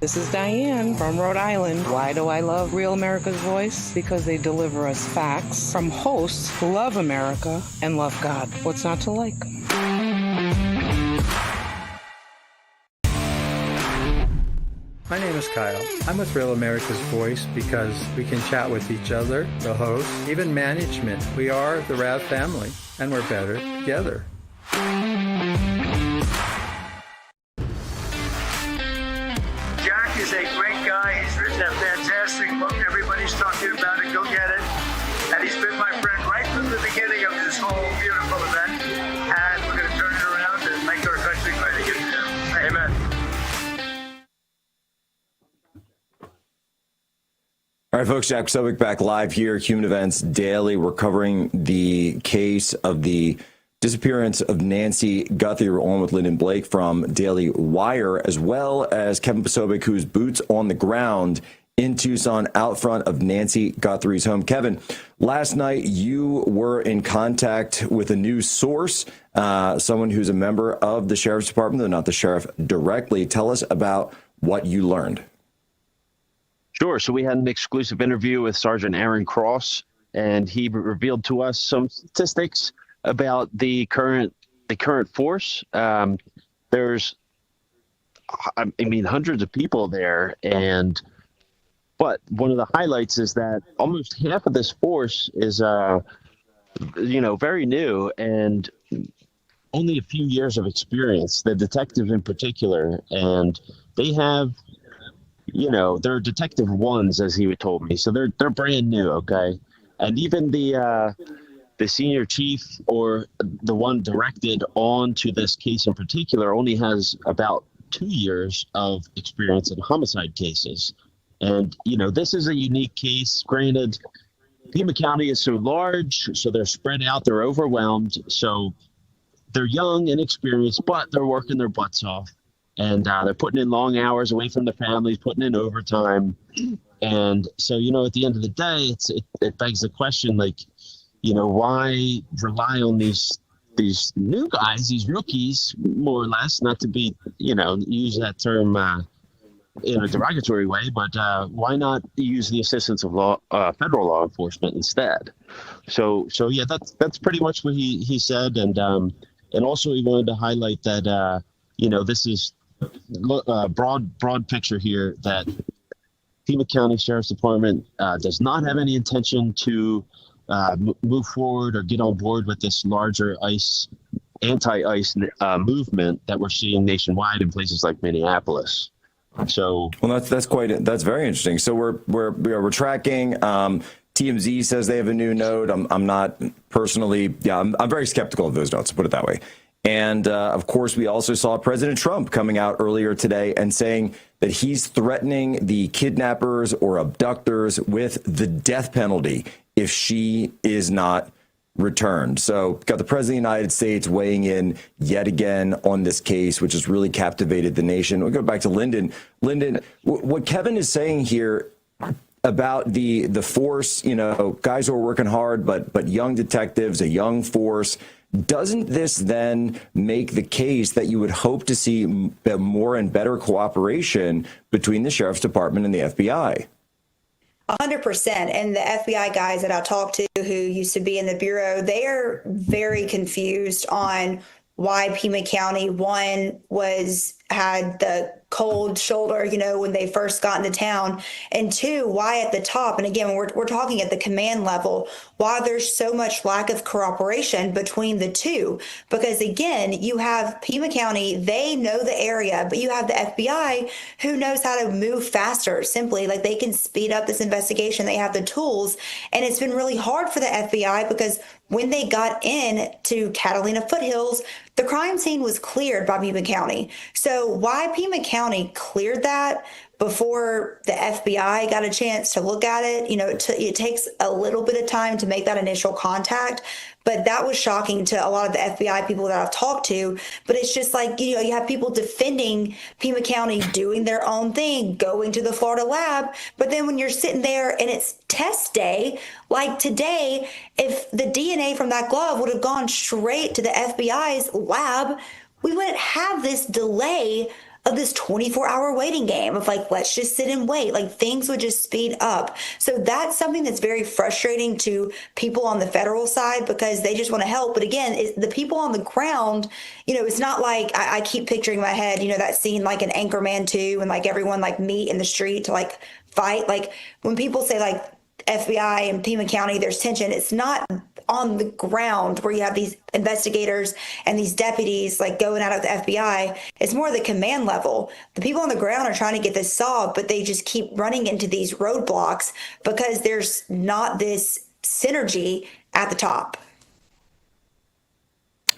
This is Diane from Rhode Island. Why do I love Real America's Voice? Because they deliver us facts from hosts who love America and love God. What's not to like? My name is Kyle. I'm with Real America's Voice because we can chat with each other, the hosts, even management. We are the RAV family, and we're better together. Jack is a great guy. He's written a fantastic book. Everybody's talking about it. Go get it. And he's been my friend right from the beginning of this whole beautiful event. And we're going to turn it around and make our country great again. Amen. All right, folks, Jack Posobiec back live here, Human Events Daily. We're covering the case of the disappearance of Nancy Guthrie. We're on with Lyndon Blake from Daily Wire, as well as Kevin Posobiec, who's boots on the ground in Tucson out front of Nancy Guthrie's home. Kevin, last night you were in contact with a news source, someone who's a member of the Sheriff's Department, though not the sheriff directly. Tell us about what you learned. Sure. So we had an exclusive interview with Sergeant Aaron Cross, and he revealed to us some statistics about the current force. There's, I mean, hundreds of people there, but one of the highlights is that almost half of this force is very new and only a few years of experience, the detective in particular. And they have, they're detective ones, as he told me. So they're brand new. Okay. And even the senior chief, or the one directed on to this case in particular, only has about 2 years of experience in homicide cases. And, this is a unique case. Granted, Pima County is so large, so they're spread out, they're overwhelmed. So they're young and inexperienced, but they're working their butts off. And they're putting in long hours away from their families, putting in overtime. And so, at the end of the day, it begs the question, like, why rely on these new guys, these rookies, more or less, not to be, use that term in a derogatory way, but why not use the assistance of federal law enforcement instead? So yeah, that's pretty much what he said, and also he wanted to highlight that this is broad picture here, that Pima County Sheriff's Department does not have any intention to move forward or get on board with this larger anti-ICE movement that we're seeing nationwide in places like Minneapolis. So, well, that's very interesting. So we're tracking. TMZ says they have a new node. I'm not personally. Yeah, I'm very skeptical of those notes, to put it that way. And of course, we also saw President Trump coming out earlier today and saying that he's threatening the kidnappers or abductors with the death penalty if she is not returned. So got the President of the United States weighing in yet again on this case, which has really captivated the nation. We'll go back to Lyndon. Lyndon, what Kevin is saying here about the force, guys who are working hard, but young detectives, a young force, doesn't this then make the case that you would hope to see more and better cooperation between the Sheriff's Department and the FBI? 100%. And the FBI guys that I talked to who used to be in the Bureau, they are very confused on why Pima County, one, had the cold shoulder, when they first got into town, and two, why at the top, and again, we're talking at the command level, why there's so much lack of cooperation between the two. Because again, you have Pima County, they know the area, but you have the FBI who knows how to move faster, simply like they can speed up this investigation. They have the tools, and it's been really hard for the FBI because when they got in to Catalina Foothills, the crime scene was cleared by Pima County. So why Pima County cleared that before the FBI got a chance to look at it, it takes a little bit of time to make that initial contact. But that was shocking to a lot of the FBI people that I've talked to. But it's just like, you have people defending Pima County doing their own thing, going to the Florida lab. But then when you're sitting there and it's test day, like today, if the DNA from that glove would have gone straight to the FBI's lab, we wouldn't have this delay of this 24-hour waiting game of like, let's just sit and wait. Like things would just speed up. So that's something that's very frustrating to people on the federal side because they just want to help. But again, the people on the ground, it's not like I keep picturing in my head, that scene like in Anchorman 2 and like everyone like meet in the street to like fight. Like when people say like FBI and Pima County, there's tension. It's not on the ground where you have these investigators and these deputies like going out of the FBI. It's more the command level. The people on the ground are trying to get this solved, but they just keep running into these roadblocks because there's not this synergy at the top.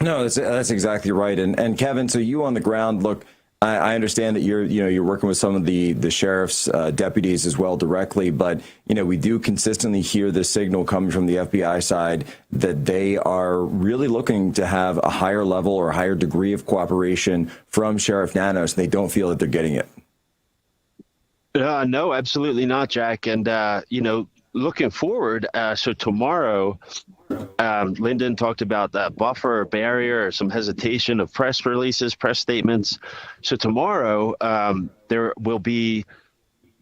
No, that's exactly right. And Kevin, so you on the ground, look, I understand that you're working with some of the sheriff's deputies as well directly, but we do consistently hear the signal coming from the FBI side that they are really looking to have a higher level or a higher degree of cooperation from Sheriff Nanos. They don't feel that they're getting it. No, absolutely not, Jack. And looking forward, so tomorrow, Lyndon talked about that buffer or barrier or some hesitation of press releases, press statements. So tomorrow, there will be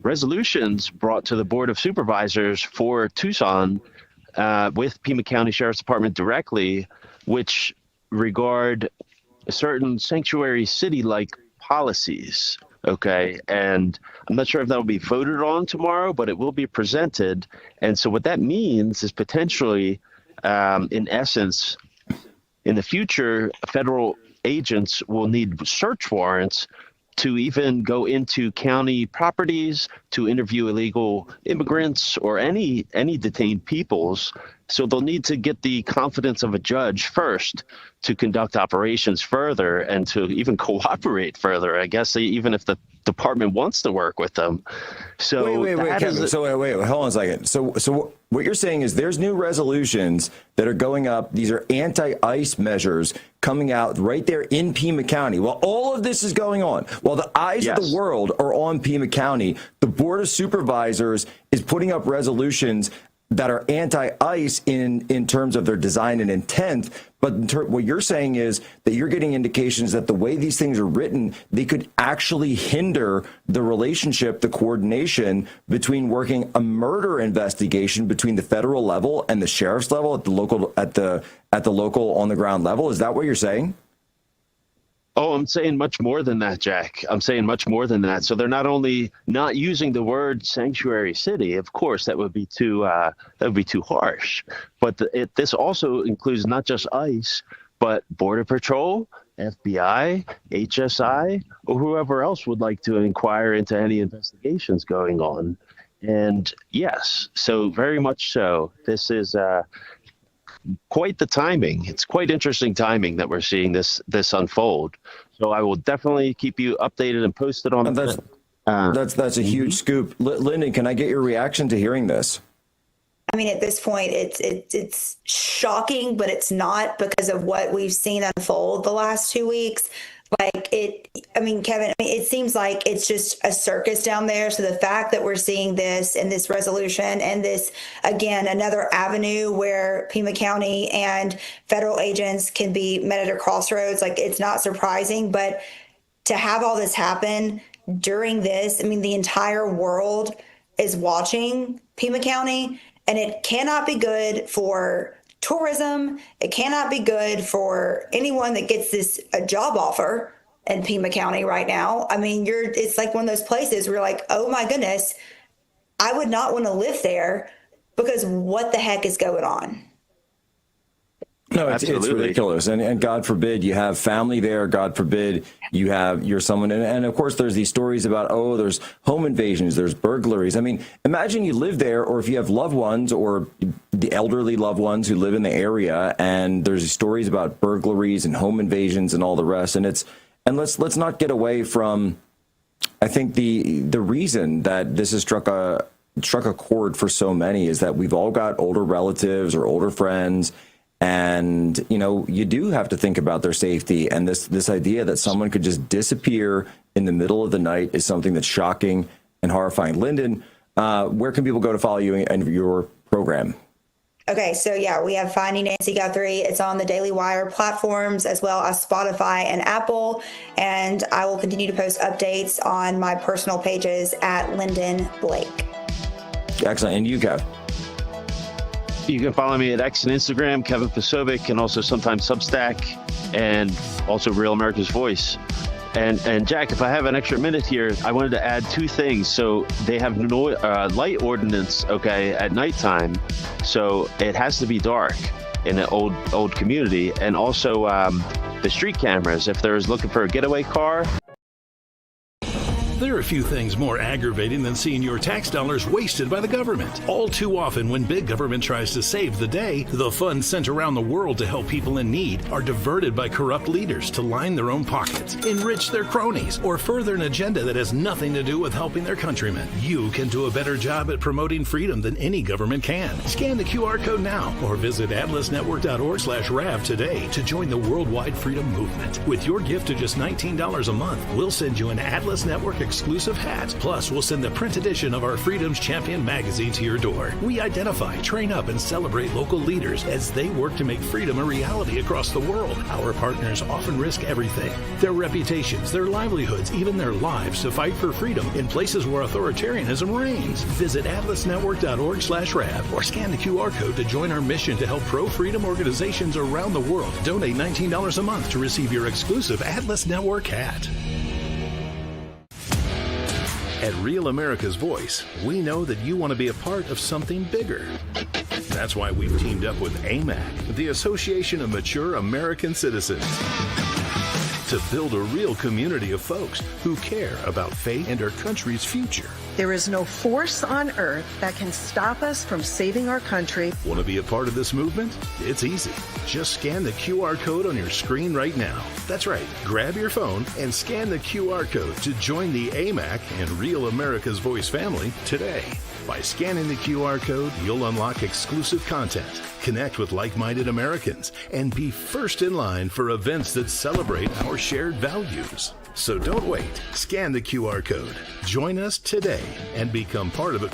resolutions brought to the Board of Supervisors for Tucson with Pima County Sheriff's Department directly, which regard certain sanctuary city-like policies. Okay. And I'm not sure if that will be voted on tomorrow, but it will be presented. And so what that means is potentially in essence, in the future, federal agents will need search warrants to even go into county properties to interview illegal immigrants or any detained peoples. So they'll need to get the confidence of a judge first to conduct operations further and to even cooperate further, I guess, even if the department wants to work with them. So wait, Kevin, hold on a second. So what you're saying is there's new resolutions that are going up. These are anti-ICE measures coming out right there in Pima County. While all of this is going on, while the eyes of the world are on Pima County, the Board of Supervisors is putting up resolutions that are anti-ICE in terms of their design and intent. But what you're saying is that you're getting indications that the way these things are written, they could actually hinder the relationship, the coordination between working a murder investigation between the federal level and the sheriff's level at the local on the ground level. Is that what you're saying? Oh, I'm saying much more than that, Jack. I'm saying much more than that. So they're not only not using the word sanctuary city, of course, that would be too harsh. But this also includes not just ICE, but Border Patrol, FBI, HSI, or whoever else would like to inquire into any investigations going on. And yes, so very much so. This is quite the timing. It's quite interesting timing that we're seeing this unfold. So I will definitely keep you updated and posted on that. That's a huge scoop. Lyndon, can I get your reaction to hearing this? I mean, at this point, it's shocking, but it's not because of what we've seen unfold the last 2 weeks. Kevin, it seems like it's just a circus down there. So the fact that we're seeing this and this resolution and this, again, another avenue where Pima County and federal agents can be met at a crossroads, it's not surprising. But to have all this happen during this, the entire world is watching Pima County, and it cannot be good for tourism. It cannot be good for anyone that gets a job offer in Pima County right now. It's like one of those places where you're like, oh my goodness, I would not want to live there because what the heck is going on? No, it's ridiculous. And God forbid you have family there. God forbid you're someone. And of course, there's these stories about, there's home invasions, there's burglaries. Imagine you live there, or if you have loved ones or the elderly loved ones who live in the area, and there's these stories about burglaries and home invasions and all the rest. And let's not get away from, I think the reason that this has struck a chord for so many is that we've all got older relatives or older friends. And, you do have to think about their safety. And this idea that someone could just disappear in the middle of the night is something that's shocking and horrifying. Lyndon, where can people go to follow you and your program? Okay, so we have Finding Nancy Guthrie. It's on the Daily Wire platforms as well as Spotify and Apple. And I will continue to post updates on my personal pages at Lyndon Blake. Excellent. And you, Kev? You can follow me at X and Instagram, Kevin Posobiec, and also sometimes Substack, and also Real America's Voice. And Jack, if I have an extra minute here, I wanted to add two things. So they have light ordinance, at nighttime. So it has to be dark in an old community. And also the street cameras, if they're looking for a getaway car. There are few things more aggravating than seeing your tax dollars wasted by the government. All too often, when big government tries to save the day, the funds sent around the world to help people in need are diverted by corrupt leaders to line their own pockets, enrich their cronies, or further an agenda that has nothing to do with helping their countrymen. You can do a better job at promoting freedom than any government can. Scan the QR code now or visit atlasnetwork.org/RAV today to join the worldwide freedom movement. With your gift of just $19 a month, we'll send you an Atlas Network exclusive hat. Plus, we'll send the print edition of our Freedom's Champion magazine to your door. We identify, train up, and celebrate local leaders as they work to make freedom a reality across the world. Our partners often risk everything: their reputations, their livelihoods, even their lives to fight for freedom in places where authoritarianism reigns. Visit atlasnetwork.org/RAV or scan the QR code to join our mission to help pro-freedom organizations around the world. Donate $19 a month to receive your exclusive Atlas Network hat. At Real America's Voice, we know that you want to be a part of something bigger. That's why we've teamed up with AMAC, the Association of Mature American Citizens, to build a real community of folks who care about faith and our country's future. There is no force on earth that can stop us from saving our country. Want to be a part of this movement? It's easy. Just scan the QR code on your screen right now. That's right. Grab your phone and scan the QR code to join the AMAC and Real America's Voice family today. By scanning the QR code, you'll unlock exclusive content, connect with like-minded Americans, and be first in line for events that celebrate our shared values. So don't wait. Scan the QR code. Join us today and become part of a